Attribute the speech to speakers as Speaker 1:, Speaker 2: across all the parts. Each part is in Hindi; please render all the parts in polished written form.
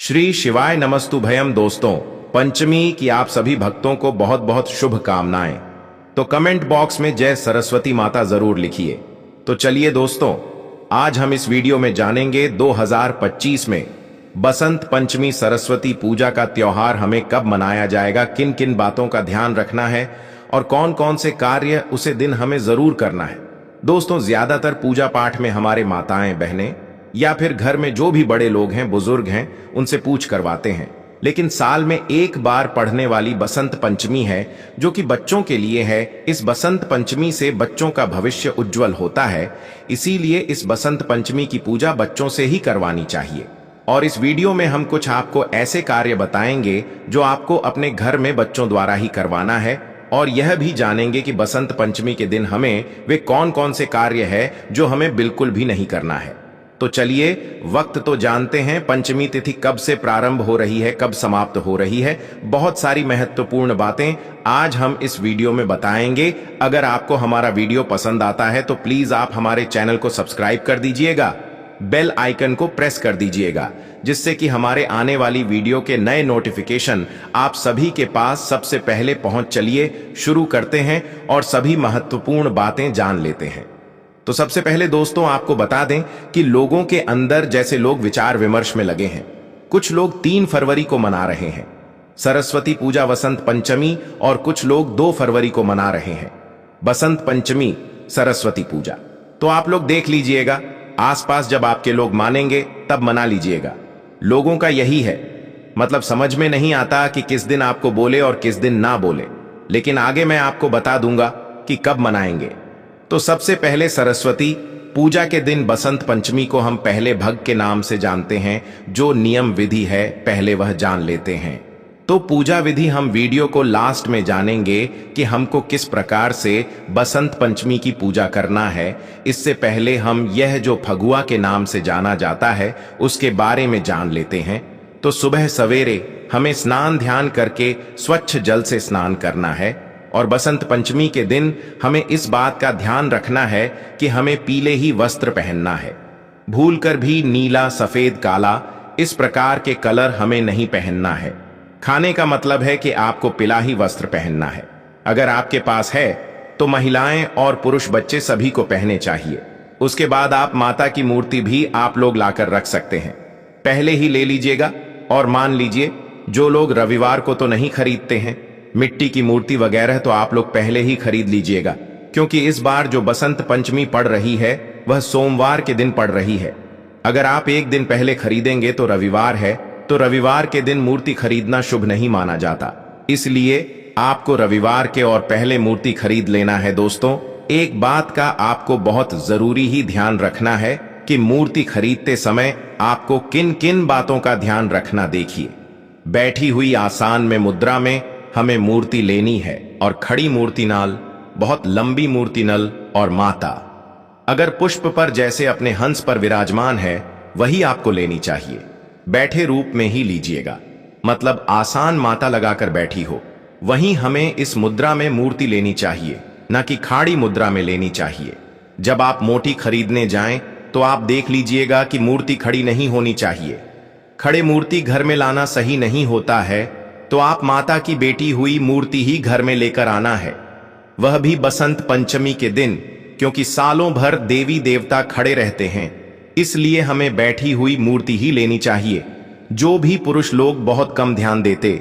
Speaker 1: श्री शिवाय नमस्तुभयम। दोस्तों, पंचमी की आप सभी भक्तों को बहुत बहुत शुभकामनाएं। तो कमेंट बॉक्स में जय सरस्वती माता जरूर लिखिए। तो चलिए दोस्तों, आज हम इस वीडियो में जानेंगे 2025 में बसंत पंचमी सरस्वती पूजा का त्योहार हमें कब मनाया जाएगा, किन किन बातों का ध्यान रखना है और कौन कौन से कार्य उसे दिन हमें जरूर करना है। दोस्तों, ज्यादातर पूजा पाठ में हमारे माताएं बहनें या फिर घर में जो भी बड़े लोग हैं, बुजुर्ग हैं, उनसे पूछ करवाते हैं। लेकिन साल में एक बार पढ़ने वाली बसंत पंचमी है जो कि बच्चों के लिए है। इस बसंत पंचमी से बच्चों का भविष्य उज्जवल होता है, इसीलिए इस बसंत पंचमी की पूजा बच्चों से ही करवानी चाहिए। और इस वीडियो में हम कुछ आपको ऐसे कार्य बताएंगे जो आपको अपने घर में बच्चों द्वारा ही करवाना है, और यह भी जानेंगे कि बसंत पंचमी के दिन हमें वे कौन कौन से कार्य है जो हमें बिल्कुल भी नहीं करना है। तो चलिए, वक्त तो जानते हैं, पंचमी तिथि कब से प्रारंभ हो रही है, कब समाप्त हो रही है। बहुत सारी महत्वपूर्ण बातें आज हम इस वीडियो में बताएंगे। अगर आपको हमारा वीडियो पसंद आता है तो प्लीज आप हमारे चैनल को सब्सक्राइब कर दीजिएगा, बेल आइकन को प्रेस कर दीजिएगा, जिससे कि हमारे आने वाली वीडियो के नए नोटिफिकेशन आप सभी के पास सबसे पहले पहुंच। चलिए शुरू करते हैं और सभी महत्वपूर्ण बातें जान लेते हैं। तो सबसे पहले दोस्तों, आपको बता दें कि लोगों के अंदर जैसे लोग विचार विमर्श में लगे हैं। कुछ लोग 3 फरवरी को मना रहे हैं सरस्वती पूजा वसंत पंचमी, और कुछ लोग 2 फरवरी को मना रहे हैं बसंत पंचमी सरस्वती पूजा। तो आप लोग देख लीजिएगा, आसपास जब आपके लोग मानेंगे तब मना लीजिएगा। लोगों का यही है, मतलब समझ में नहीं आता कि किस दिन आपको बोले और किस दिन ना बोले, लेकिन आगे मैं आपको बता दूंगा कि कब मनाएंगे। तो सबसे पहले सरस्वती पूजा के दिन बसंत पंचमी को हम पहले भग के नाम से जानते हैं। जो नियम विधि है पहले वह जान लेते हैं। तो पूजा विधि हम वीडियो को लास्ट में जानेंगे कि हमको किस प्रकार से बसंत पंचमी की पूजा करना है। इससे पहले हम यह जो फगुआ के नाम से जाना जाता है उसके बारे में जान लेते हैं। तो सुबह सवेरे हमें स्नान ध्यान करके स्वच्छ जल से स्नान करना है, और बसंत पंचमी के दिन हमें इस बात का ध्यान रखना है कि हमें पीले ही वस्त्र पहनना है। भूलकर भी नीला, सफेद, काला इस प्रकार के कलर हमें नहीं पहनना है। खाने का मतलब है कि आपको पीला ही वस्त्र पहनना है। अगर आपके पास है तो महिलाएं और पुरुष बच्चे सभी को पहने चाहिए। उसके बाद आप माता की मूर्ति भी आप लोग लाकर रख सकते हैं, पहले ही ले लीजिएगा। और मान लीजिए जो लोग रविवार को तो नहीं खरीदते हैं मिट्टी की मूर्ति वगैरह, तो आप लोग पहले ही खरीद लीजिएगा, क्योंकि इस बार जो बसंत पंचमी पड़ रही है वह सोमवार के दिन पड़ रही है। अगर आप एक दिन पहले खरीदेंगे तो रविवार है, तो रविवार के दिन मूर्ति खरीदना शुभ नहीं माना जाता, इसलिए आपको रविवार के और पहले मूर्ति खरीद लेना है। दोस्तों, एक बात का आपको बहुत जरूरी ही ध्यान रखना है कि मूर्ति खरीदते समय आपको किन किन बातों का ध्यान रखना। देखिए, बैठी हुई आसान में मुद्रा में हमें मूर्ति लेनी है, और खड़ी मूर्ति नाल, बहुत लंबी मूर्ति नल, और माता अगर पुष्प पर जैसे अपने हंस पर विराजमान है वही आपको लेनी चाहिए। बैठे रूप में ही लीजिएगा, मतलब आसान माता लगाकर बैठी हो, वहीं हमें इस मुद्रा में मूर्ति लेनी चाहिए, न कि खाड़ी मुद्रा में लेनी चाहिए। जब आप मोटी खरीदने जाएं तो आप देख लीजिएगा कि मूर्ति खड़ी नहीं होनी चाहिए। खड़े मूर्ति घर में लाना सही नहीं होता है, तो आप माता की बेटी हुई मूर्ति ही घर में लेकर आना है, वह भी बसंत पंचमी के दिन, क्योंकि सालों भर देवी देवता खड़े रहते हैं, इसलिए हमें बैठी हुई मूर्ति ही लेनी चाहिए। जो भी पुरुष लोग बहुत कम ध्यान देते,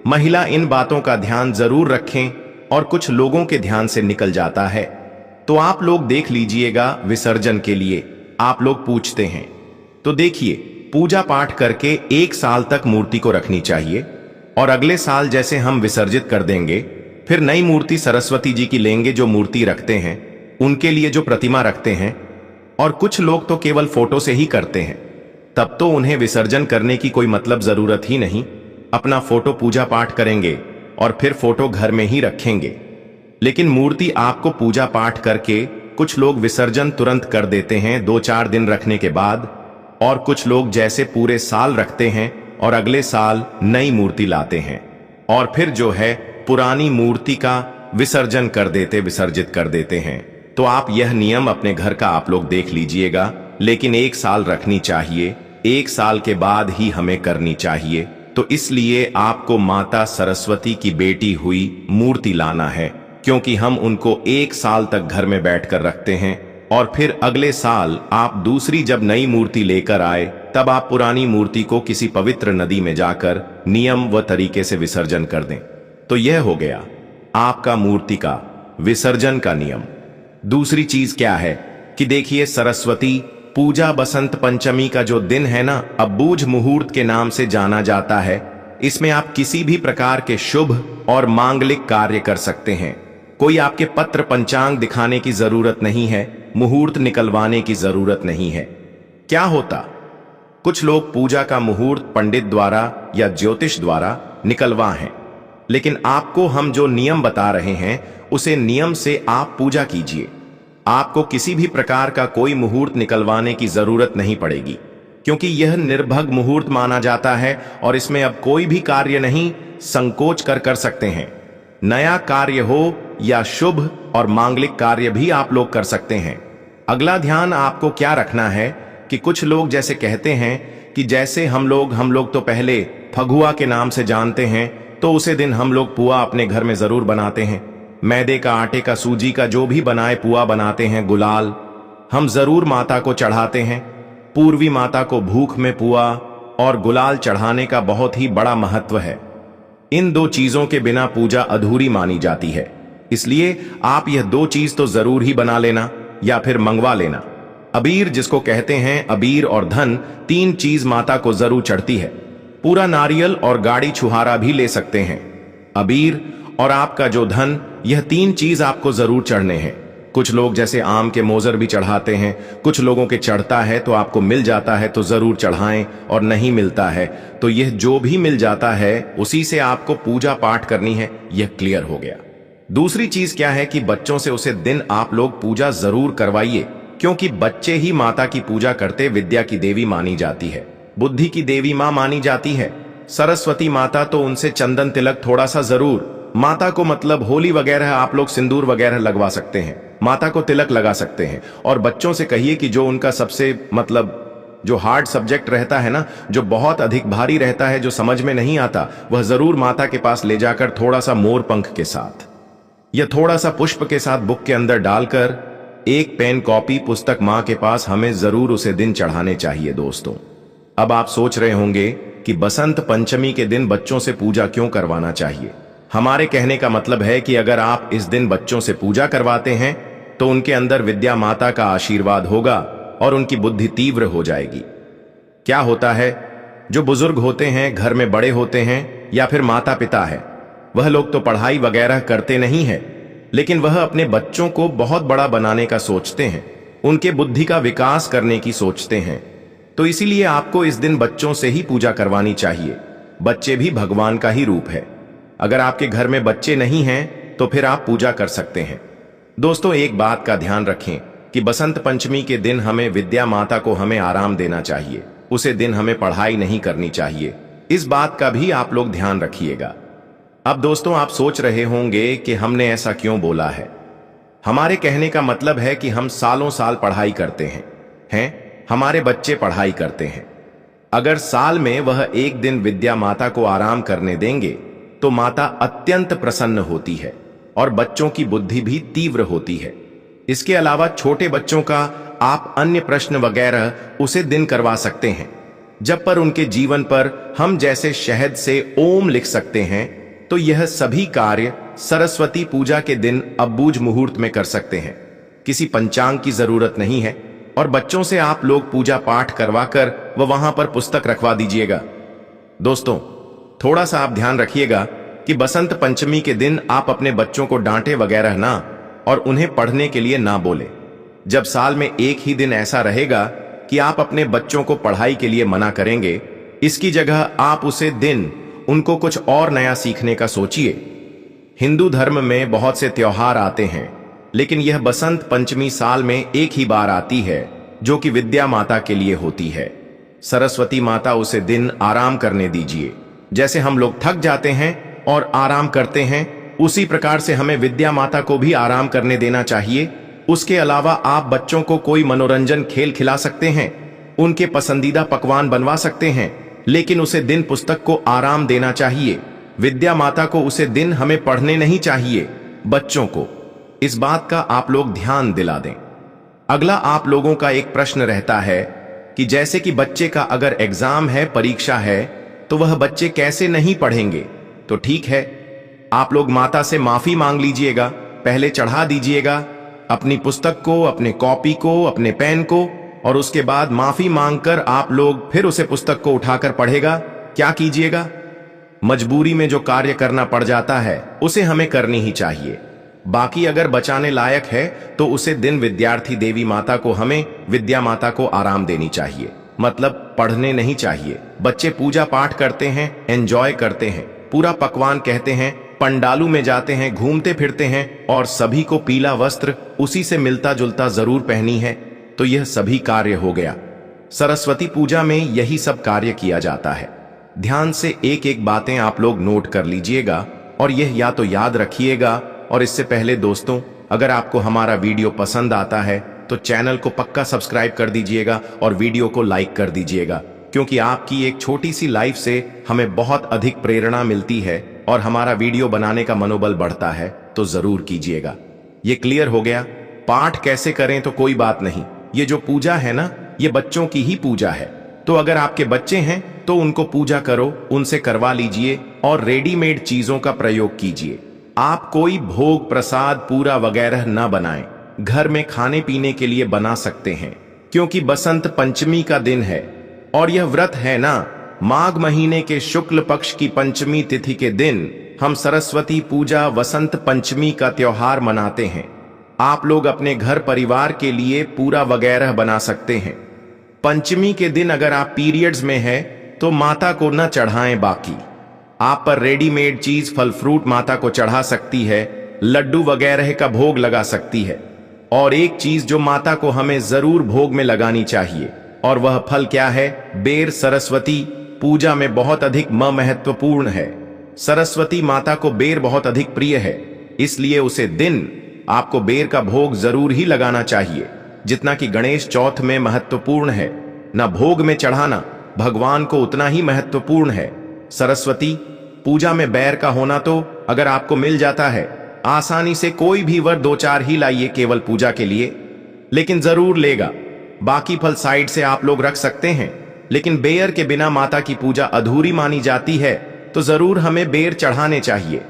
Speaker 1: महिला इन बातों का ध्यान जरूर रखें, और कुछ लोगों के ध्यान से निकल जाता है। तो आप लोग देख लीजिएगा, विसर्जन के लिए आप लोग पूछते हैं, तो देखिए, पूजा पाठ करके 1 साल तक मूर्ति को रखनी चाहिए, और अगले साल जैसे हम विसर्जित कर देंगे, फिर नई मूर्ति सरस्वती जी की लेंगे। जो मूर्ति रखते हैं उनके लिए जो प्रतिमा रखते हैं, और कुछ लोग तो केवल फोटो से ही करते हैं, तब तो उन्हें विसर्जन करने की कोई मतलब जरूरत ही नहीं। अपना फोटो पूजा पाठ करेंगे और फिर फोटो घर में ही रखेंगे। लेकिन मूर्ति आपको पूजा पाठ करके कुछ लोग विसर्जन तुरंत कर देते हैं 2-4 दिन रखने के बाद, और कुछ लोग जैसे पूरे साल रखते हैं और अगले साल नई मूर्ति लाते हैं, और फिर जो है पुरानी मूर्ति का विसर्जित कर देते हैं। तो आप यह नियम अपने घर का आप लोग देख लीजिएगा, लेकिन 1 साल रखनी चाहिए। 1 साल के बाद ही हमें करनी चाहिए। तो इसलिए आपको माता सरस्वती की बेटी हुई मूर्ति लाना है, क्योंकि हम उनको 1 साल तक घर में बैठकर रखते हैं और फिर अगले साल आप दूसरी जब नई मूर्ति लेकर आए तब आप पुरानी मूर्ति को किसी पवित्र नदी में जाकर नियम व तरीके से विसर्जन कर दें। तो यह हो गया आपका मूर्ति का विसर्जन का नियम। दूसरी चीज क्या है कि देखिए, सरस्वती पूजा बसंत पंचमी का जो दिन है ना, अबूझ मुहूर्त के नाम से जाना जाता है। इसमें आप किसी भी प्रकार के शुभ और मांगलिक कार्य कर सकते हैं। कोई आपके पत्र पंचांग दिखाने की जरूरत नहीं है, मुहूर्त निकलवाने की जरूरत नहीं है। क्या होता, कुछ लोग पूजा का मुहूर्त पंडित द्वारा या ज्योतिष द्वारा निकलवा हैं, लेकिन आपको हम जो नियम बता रहे हैं उसे नियम से आप पूजा कीजिए। आपको किसी भी प्रकार का कोई मुहूर्त निकलवाने की जरूरत नहीं पड़ेगी, क्योंकि यह निर्भग मुहूर्त माना जाता है और इसमें अब कोई भी कार्य नहीं संकोच कर सकते हैं। नया कार्य हो या शुभ और मांगलिक कार्य भी आप लोग कर सकते हैं। अगला ध्यान आपको क्या रखना है कि कुछ लोग जैसे कहते हैं कि जैसे हम लोग तो पहले फगुआ के नाम से जानते हैं, तो उसे दिन हम लोग पुआ अपने घर में जरूर बनाते हैं। मैदे का, आटे का, सूजी का जो भी बनाए पुआ बनाते हैं। गुलाल हम जरूर माता को चढ़ाते हैं। पूर्वी माता को भूख में पुआ और गुलाल चढ़ाने का बहुत ही बड़ा महत्व है। इन 2 चीजों के बिना पूजा अधूरी मानी जाती है, इसलिए आप यह 2 चीज तो जरूर ही बना लेना या फिर मंगवा लेना। अबीर जिसको कहते हैं, अबीर और धन, 3 चीज माता को जरूर चढ़ती है। पूरा नारियल और गाड़ी छुहारा भी ले सकते हैं। अबीर और आपका जो धन, यह 3 चीज आपको जरूर चढ़ने हैं। कुछ लोग जैसे आम के मोजर भी चढ़ाते हैं, कुछ लोगों के चढ़ता है तो आपको मिल जाता है तो जरूर चढ़ाएं, और नहीं मिलता है तो यह जो भी मिल जाता है उसी से आपको पूजा पाठ करनी है। यह क्लियर हो गया। दूसरी चीज क्या है कि बच्चों से उसे दिन आप लोग पूजा जरूर करवाइए, क्योंकि बच्चे ही माता की पूजा करते विद्या की देवी मानी जाती है, बुद्धि की देवी मां मानी जाती है। सरस्वती माता तो उनसे चंदन तिलक थोड़ा सा जरूर। माता को मतलब होली वगैरह आप लोग सिंदूर वगैरह लगवा सकते हैं, माता को तिलक लगा सकते हैं। और बच्चों से कहिए कि जो उनका सबसे जो हार्ड सब्जेक्ट रहता है ना, जो बहुत अधिक भारी रहता है, जो समझ में नहीं आता, वह जरूर माता के पास ले जाकर थोड़ा सा मोर पंख के साथ या थोड़ा सा पुष्प के साथ बुक के अंदर डालकर एक पेन, कॉपी, पुस्तक मां के पास हमें जरूर उसे दिन चढ़ाने चाहिए। दोस्तों, अब आप सोच रहे होंगे कि बसंत पंचमी के दिन बच्चों से पूजा क्यों करवाना चाहिए। हमारे कहने का मतलब है कि अगर आप इस दिन बच्चों से पूजा करवाते हैं तो उनके अंदर विद्या माता का आशीर्वाद होगा और उनकी बुद्धि तीव्र हो जाएगी। क्या होता है, जो बुजुर्ग होते हैं, घर में बड़े होते हैं या फिर माता पिता है, वह लोग तो पढ़ाई वगैरह करते नहीं है, लेकिन वह अपने बच्चों को बहुत बड़ा बनाने का सोचते हैं, उनके बुद्धि का विकास करने की सोचते हैं। तो इसीलिए आपको इस दिन बच्चों से ही पूजा करवानी चाहिए। बच्चे भी भगवान का ही रूप है। अगर आपके घर में बच्चे नहीं हैं तो फिर आप पूजा कर सकते हैं। दोस्तों, एक बात का ध्यान रखें कि बसंत पंचमी के दिन हमें विद्या माता को हमें आराम देना चाहिए। उसे दिन हमें पढ़ाई नहीं करनी चाहिए। इस बात का भी आप लोग ध्यान रखिएगा। अब दोस्तों, आप सोच रहे होंगे कि हमने ऐसा क्यों बोला है। हमारे कहने का मतलब है कि हम सालों साल पढ़ाई करते हैं, हमारे बच्चे पढ़ाई करते हैं। अगर साल में वह एक दिन विद्या माता को आराम करने देंगे तो माता अत्यंत प्रसन्न होती है और बच्चों की बुद्धि भी तीव्र होती है। इसके अलावा छोटे बच्चों का आप अन्य प्रश्न वगैरह उसे दिन करवा सकते हैं, जब पर उनके जीवन पर हम जैसे शहद से ओम लिख सकते हैं। तो यह सभी कार्य सरस्वती पूजा के दिन अबूझ मुहूर्त में कर सकते हैं। किसी पंचांग की जरूरत नहीं है और बच्चों से आप लोग पूजा पाठ करवाकर वहां पर पुस्तक रखवा दीजिएगा। दोस्तों, थोड़ा सा आप ध्यान रखिएगा कि बसंत पंचमी के दिन आप अपने बच्चों को डांटे वगैरह ना और उन्हें पढ़ने के लिए ना बोले। जब साल में एक ही दिन ऐसा रहेगा कि आप अपने बच्चों को पढ़ाई के लिए मना करेंगे, इसकी जगह आप उसे दिन उनको कुछ और नया सीखने का सोचिए। हिंदू धर्म में बहुत से त्योहार आते हैं, लेकिन यह बसंत पंचमी साल में एक ही बार आती है, जो कि विद्या माता के लिए होती है। सरस्वती माता उसे दिन आराम करने दीजिए। जैसे हम लोग थक जाते हैं और आराम करते हैं, उसी प्रकार से हमें विद्या माता को भी आराम करने देना चाहिए। उसके अलावा आप बच्चों को कोई मनोरंजन खेल खिला सकते हैं, उनके पसंदीदा पकवान बनवा सकते हैं, लेकिन उसे दिन पुस्तक को आराम देना चाहिए। विद्या माता को उसे दिन हमें पढ़ने नहीं चाहिए। बच्चों को इस बात का आप लोग ध्यान दिला दें। अगला आप लोगों का एक प्रश्न रहता है कि जैसे कि बच्चे का अगर एग्जाम है, परीक्षा है, तो वह बच्चे कैसे नहीं पढ़ेंगे। तो ठीक है, आप लोग माता से माफी मांग लीजिएगा, पहले चढ़ा दीजिएगा अपनी पुस्तक को, अपने कॉपी को, अपने पेन को, और उसके बाद माफी मांगकर आप लोग फिर उसे पुस्तक को उठाकर पढ़ेगा। क्या कीजिएगा? मजबूरी में जो कार्य करना पड़ जाता है उसे हमें करनी ही चाहिए। बाकी अगर बचाने लायक है तो उसे दिन विद्यार्थी देवी माता को, हमें विद्या माता को आराम देनी चाहिए, मतलब पढ़ने नहीं चाहिए। बच्चे पूजा पाठ करते हैं, एंजॉय करते हैं, पूरा पकवान कहते हैं, पंडालू में जाते हैं, घूमते फिरते हैं, और सभी को पीला वस्त्र उसी से मिलता जुलता जरूर पहनी है। तो यह सभी कार्य हो गया। सरस्वती पूजा में यही सब कार्य किया जाता है। ध्यान से एक एक बातें आप लोग नोट कर लीजिएगा और यह या तो याद रखिएगा। और इससे पहले दोस्तों, अगर आपको हमारा वीडियो पसंद आता है तो चैनल को पक्का सब्सक्राइब कर दीजिएगा और वीडियो को लाइक कर दीजिएगा, क्योंकि आपकी एक छोटी सी लाइक से हमें बहुत अधिक प्रेरणा मिलती है और हमारा वीडियो बनाने का मनोबल बढ़ता है। तो जरूर कीजिएगा। ये क्लियर हो गया? पाठ कैसे करें तो कोई बात नहीं, ये जो पूजा है ना, ये बच्चों की ही पूजा है। तो अगर आपके बच्चे हैं तो उनको पूजा करो, उनसे करवा लीजिए और रेडीमेड चीजों का प्रयोग कीजिए। आप कोई भोग प्रसाद पूरा वगैरह ना बनाएं, घर में खाने पीने के लिए बना सकते हैं, क्योंकि बसंत पंचमी का दिन है और यह व्रत है ना, माघ महीने के शुक्ल पक्ष की पंचमी तिथि के दिन हम सरस्वती पूजा वसंत पंचमी का त्योहार मनाते हैं। आप लोग अपने घर परिवार के लिए पूरा वगैरह बना सकते हैं। पंचमी के दिन अगर आप पीरियड्स में है तो माता को न चढ़ाएं। बाकी आप पर रेडीमेड चीज, फल फ्रूट माता को चढ़ा सकती है, लड्डू वगैरह का भोग लगा सकती है। और एक चीज जो माता को हमें जरूर भोग में लगानी चाहिए, और वह फल क्या है? बेर। सरस्वती पूजा में बहुत अधिक महत्वपूर्ण है। सरस्वती माता को बेर बहुत अधिक प्रिय है, इसलिए उसे दिन आपको बेर का भोग जरूर ही लगाना चाहिए, जितना कि गणेश चौथ में महत्वपूर्ण है। न भोग में चढ़ाना भगवान को उतना ही महत्वपूर्ण है। सरस्वती पूजा में बेर का होना तो अगर आपको मिल जाता है आसानी से, कोई भी वर 2-4 ही लाइए केवल पूजा के लिए, लेकिन जरूर लेगा। बाकी फल साइड से आप लोग रख सकते हैं, लेकिन बेर के बिना माता की पूजा अधूरी मानी जाती है, तो जरूर हमें बेर चढ़ाने चाहिए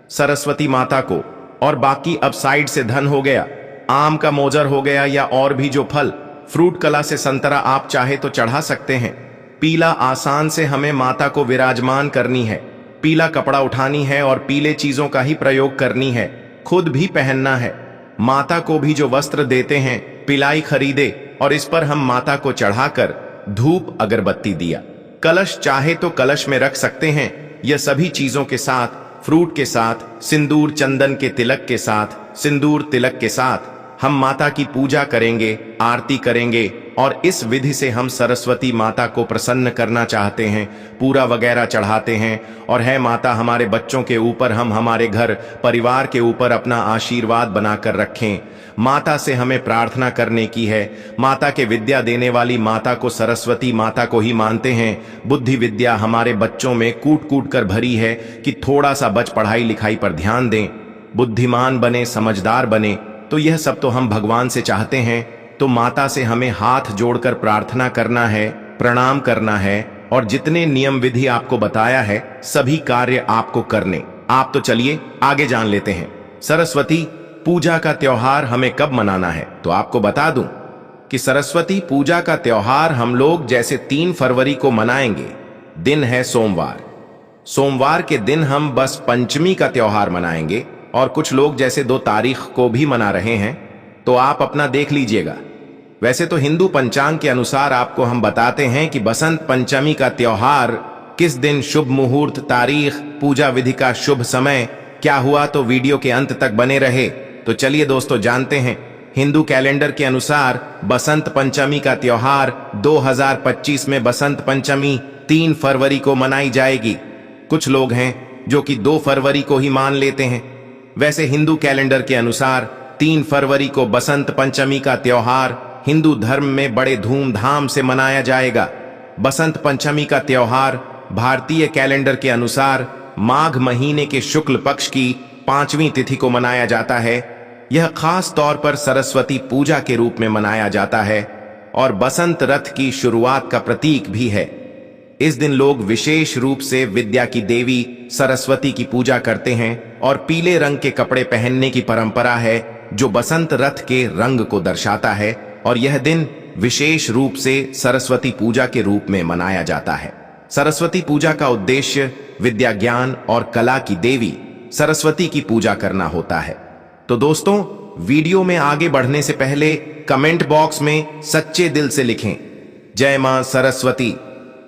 Speaker 1: सरस्वती माता को। और बाकी अब साइड से धन हो गया, आम का मोजर हो गया, या और भी जो फल फ्रूट कला से संतरा आप चाहे तो चढ़ा सकते हैं। पीला आसान से हमें माता को विराजमान करनी है, पीला कपड़ा उठानी है और पीले चीजों का ही प्रयोग करनी है, खुद भी पहनना है। माता को भी जो वस्त्र देते हैं पिलाई खरीदे और इस पर हम माता को चढ़ाकर धूप अगरबत्ती दिया, कलश चाहे तो कलश में रख सकते हैं। यह सभी चीजों के साथ, फ्रूट के साथ, सिंदूर चंदन के तिलक के साथ, सिंदूर तिलक के साथ हम माता की पूजा करेंगे, आरती करेंगे, और इस विधि से हम सरस्वती माता को प्रसन्न करना चाहते हैं। पूरा वगैरह चढ़ाते हैं और है माता हमारे बच्चों के ऊपर, हम हमारे घर परिवार के ऊपर अपना आशीर्वाद बनाकर रखें। माता से हमें प्रार्थना करने की है। माता के विद्या देने वाली माता को, सरस्वती माता को ही मानते हैं। बुद्धि विद्या हमारे बच्चों में कूट कूट कर भरी है कि थोड़ा सा बच पढ़ाई लिखाई पर ध्यान दें, बुद्धिमान बने, समझदार बने। तो यह सब तो हम भगवान से चाहते हैं। तो माता से हमें हाथ जोड़कर प्रार्थना करना है, प्रणाम करना है, और जितने नियम विधि आपको बताया है सभी कार्य आपको करने। आप तो चलिए आगे जान लेते हैं। सरस्वती पूजा का त्योहार हमें कब मनाना है, तो आपको बता दूं कि सरस्वती पूजा का त्योहार हम लोग जैसे 3 फरवरी को मनाएंगे। दिन है सोमवार। सोमवार के दिन हम बस पंचमी का त्योहार मनाएंगे, और कुछ लोग जैसे 2 तारीख को भी मना रहे हैं, तो आप अपना देख लीजिएगा। वैसे तो हिंदू पंचांग के अनुसार आपको हम बताते हैं कि बसंत पंचमी का त्योहार किस दिन, शुभ मुहूर्त, तारीख, पूजा विधि का शुभ समय क्या हुआ, तो वीडियो के अंत तक बने रहे। तो चलिए दोस्तों जानते हैं। हिंदू कैलेंडर के अनुसार बसंत पंचमी का त्योहार 2025 में बसंत पंचमी 3 फरवरी को मनाई जाएगी। कुछ लोग हैं जो कि 2 फरवरी को ही मान लेते हैं। वैसे हिंदू कैलेंडर के अनुसार 3 फरवरी को बसंत पंचमी का त्योहार हिंदू धर्म में बड़े धूमधाम से मनाया जाएगा। बसंत पंचमी का त्योहार भारतीय कैलेंडर के अनुसार माघ महीने के शुक्ल पक्ष की 5वीं तिथि को मनाया जाता है। यह खास तौर पर सरस्वती पूजा के रूप में मनाया जाता है और बसंत रथ की शुरुआत का प्रतीक भी है। इस दिन लोग विशेष रूप से विद्या की देवी सरस्वती की पूजा करते हैं और पीले रंग के कपड़े पहनने की परंपरा है जो बसंत रथ के रंग को दर्शाता है और यह दिन विशेष रूप से सरस्वती पूजा के रूप में मनाया जाता है। सरस्वती पूजा का उद्देश्य विद्या, ज्ञान और कला की देवी सरस्वती की पूजा करना होता है। तो दोस्तों, वीडियो में आगे बढ़ने से पहले कमेंट बॉक्स में सच्चे दिल से लिखें जय मां सरस्वती।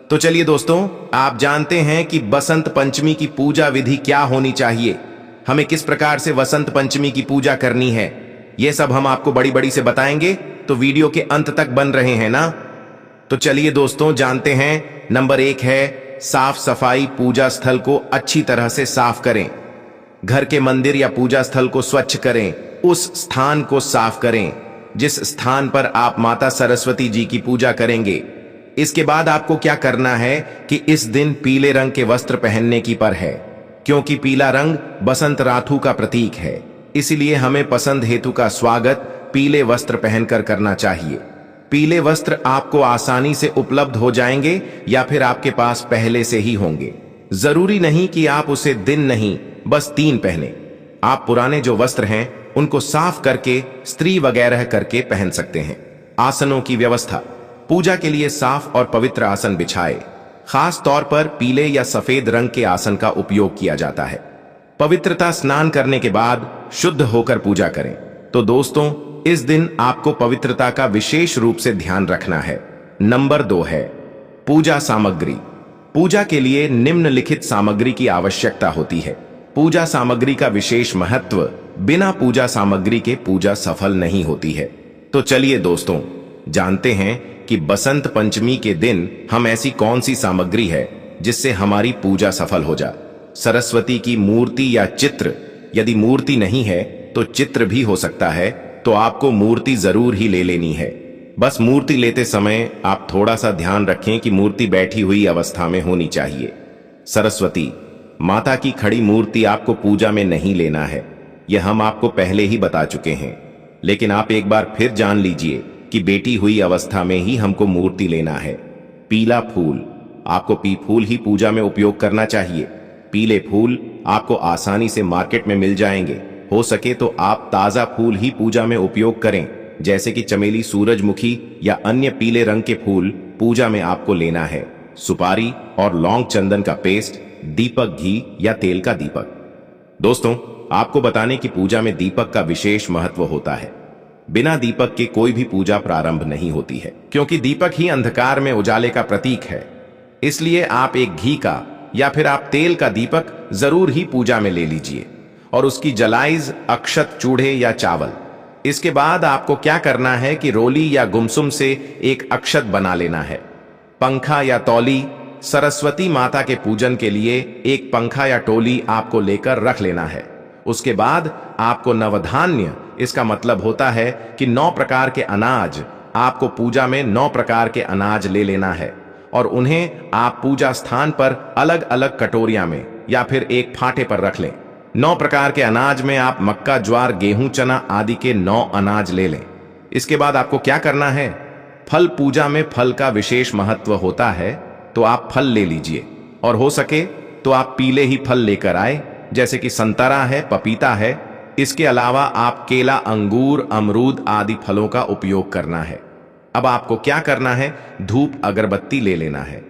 Speaker 1: तो चलिए दोस्तों, आप जानते हैं कि बसंत पंचमी की पूजा विधि क्या होनी चाहिए, हमें किस प्रकार से वसंत पंचमी की पूजा करनी है। यह सब हम आपको बड़ी बड़ी से बताएंगे, तो वीडियो के अंत तक बन रहे हैं ना। तो चलिए दोस्तों, जानते हैं। नंबर 1 है साफ सफाई। पूजा स्थल को अच्छी तरह से साफ करें। घर के मंदिर या पूजा स्थल को स्वच्छ करें। उस स्थान को साफ करें जिस स्थान पर आप माता सरस्वती जी की पूजा करेंगे। इसके बाद आपको क्या करना है कि इस दिन पीले रंग के वस्त्र पहनने की पर है, क्योंकि पीला रंग बसंत राथु का प्रतीक है। इसलिए हमें पसंद हेतु का स्वागत पीले वस्त्र पहनकर करना चाहिए। पीले वस्त्र आपको आसानी से उपलब्ध हो जाएंगे या फिर आपके पास पहले से ही होंगे। जरूरी नहीं कि आप उसे दिन नहीं, बस 3 पहने। आप पुराने जो वस्त्र हैं उनको साफ करके स्त्री वगैरह करके पहन सकते हैं। आसनों की व्यवस्था। पूजा के लिए साफ और पवित्र आसन बिछाए। खास तौर पर पीले या सफेद रंग के आसन का उपयोग किया जाता है। पवित्रता। स्नान करने के बाद शुद्ध होकर पूजा करें। तो दोस्तों, इस दिन आपको पवित्रता का विशेष रूप से ध्यान रखना है। नंबर 2 है पूजा सामग्री। पूजा के लिए निम्नलिखित सामग्री की आवश्यकता होती है। पूजा सामग्री का विशेष महत्व। बिना पूजा सामग्री के पूजा सफल नहीं होती है। तो चलिए दोस्तों, जानते हैं कि बसंत पंचमी के दिन हम ऐसी कौन सी सामग्री है जिससे हमारी पूजा सफल हो जाए। सरस्वती की मूर्ति या चित्र। यदि मूर्ति नहीं है तो चित्र भी हो सकता है, तो आपको मूर्ति जरूर ही ले लेनी है। बस मूर्ति लेते समय आप थोड़ा सा ध्यान रखें कि मूर्ति बैठी हुई अवस्था में होनी चाहिए। सरस्वती माता की खड़ी मूर्ति आपको पूजा में नहीं लेना है, यह हम आपको पहले ही बता चुके हैं। लेकिन आप एक बार फिर जान लीजिए कि बैठी हुई अवस्था में ही हमको मूर्ति लेना है। पीला फूल। आपको फूल ही पूजा में उपयोग करना चाहिए। पीले फूल आपको आसानी से मार्केट में मिल जाएंगे। हो सके तो आप ताजा फूल ही पूजा में उपयोग करें, जैसे कि चमेली, सूरजमुखी या अन्य पीले रंग के फूल पूजा में आपको लेना है। सुपारी और लौंग चंदन का पेस्ट। दीपक, घी या तेल का दीपक। दोस्तों, आपको बताने की पूजा में दीपक का विशेष महत्व होता है। बिना दीपक के कोई भी पूजा प्रारंभ नहीं होती है, क्योंकि दीपक ही अंधकार में उजाले का प्रतीक है। इसलिए आप एक घी का या फिर आप तेल का दीपक जरूर ही पूजा में ले लीजिए और उसकी जलाइज अक्षत, चूड़े या चावल। इसके बाद आपको क्या करना है कि रोली या गुमसुम से एक अक्षत बना लेना है। पंखा या तौली। सरस्वती माता के पूजन के लिए एक पंखा या टोली आपको लेकर रख लेना है। उसके बाद आपको नवधान्य, इसका मतलब होता है कि 9 प्रकार के अनाज, आपको पूजा में 9 प्रकार के अनाज ले लेना है और उन्हें आप पूजा स्थान पर अलग अलग कटोरियां में या फिर एक फाटे पर रख लें। 9 प्रकार के अनाज में आप मक्का, ज्वार, गेहूं, चना आदि के 9 अनाज ले लें। इसके बाद आपको क्या करना है? फल। पूजा में फल का विशेष महत्व होता है, तो आप फल ले लीजिए और हो सके तो आप पीले ही फल लेकर आए, जैसे कि संतरा है, पपीता है। इसके अलावा आप केला, अंगूर, अमरूद आदि फलों का उपयोग करना है। अब आपको क्या करना है? धूप, अगरबत्ती ले लेना है।